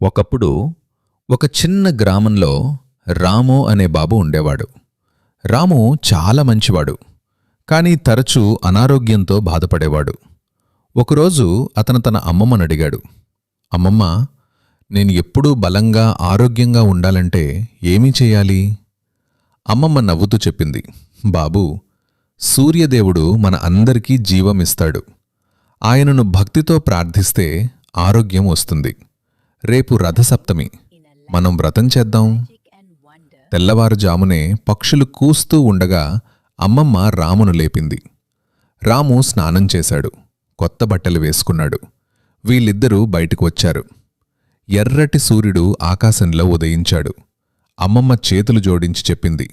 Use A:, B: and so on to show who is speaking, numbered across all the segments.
A: ఒకప్పుడు ఒక చిన్న గ్రామంలో రాము అనే బాబు ఉండేవాడు. రాము చాలా మంచివాడు, కాని తరచూ అనారోగ్యంతో బాధపడేవాడు. ఒకరోజు అతను తన అమ్మమ్మనడిగాడు, అమ్మమ్మ, నేను ఎప్పుడూ బలంగా ఆరోగ్యంగా ఉండాలంటే ఏమీ చెయ్యాలి? అమ్మమ్మ నవ్వుతూ చెప్పింది, బాబూ, సూర్యదేవుడు మన అందరికీ జీవమిస్తాడు. ఆయనను భక్తితో ప్రార్థిస్తే ఆరోగ్యం వస్తుంది. రేపు రథసప్తమి, మనం వ్రతం చేద్దాం. తెల్లవారుజామునే పక్షులు కూస్తూ ఉండగా అమ్మమ్మ రామును లేపింది. రాము స్నానం చేశాడు, కొత్త బట్టలు వేసుకున్నాడు. వీళ్ళిద్దరూ బయటకు వచ్చారు. ఎర్రటి సూర్యుడు ఆకాశంలో ఉదయించాడు. అమ్మమ్మ చేతులు జోడించి చెప్పింది,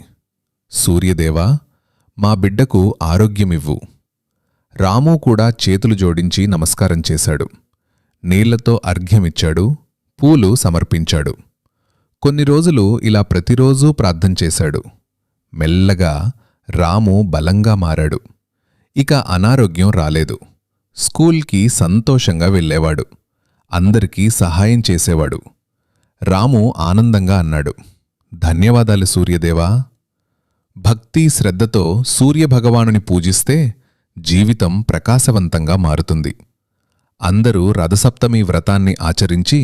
A: సూర్యదేవా, మా బిడ్డకు ఆరోగ్యమివ్వు. రాము కూడా చేతులు జోడించి నమస్కారం చేశాడు. నీళ్లతో అర్ఘ్యమిచ్చాడు, పూలు సమర్పించాడు. కొన్ని రోజులు ఇలా ప్రతిరోజూ ప్రార్థన చేశాడు. మెల్లగా రాము బలంగా మారాడు. ఇక అనారోగ్యం రాలేదు. స్కూల్కి సంతోషంగా వెళ్ళేవాడు. అందరికీ సహాయం చేసేవాడు. రాము ఆనందంగా అన్నాడు, ధన్యవాదాలు సూర్యదేవా. భక్తి శ్రద్ధతో సూర్యభగవానుని పూజిస్తే జీవితం ప్రకాశవంతంగా మారుతుంది. అందరూ రథసప్తమి వ్రతాన్ని ఆచరించి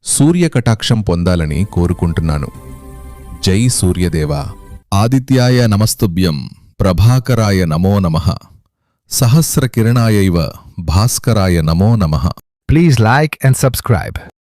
A: సూర్యకటాక్షం పొందాలని కోరుకుంటున్నాను. జై సూర్యదేవా. ఆదిత్యాయ నమస్తుభ్యం, ప్రభాకరాయ నమో నమః, సహస్రకిరణాయైవ భాస్కరాయ నమో నమః.
B: Please like and subscribe.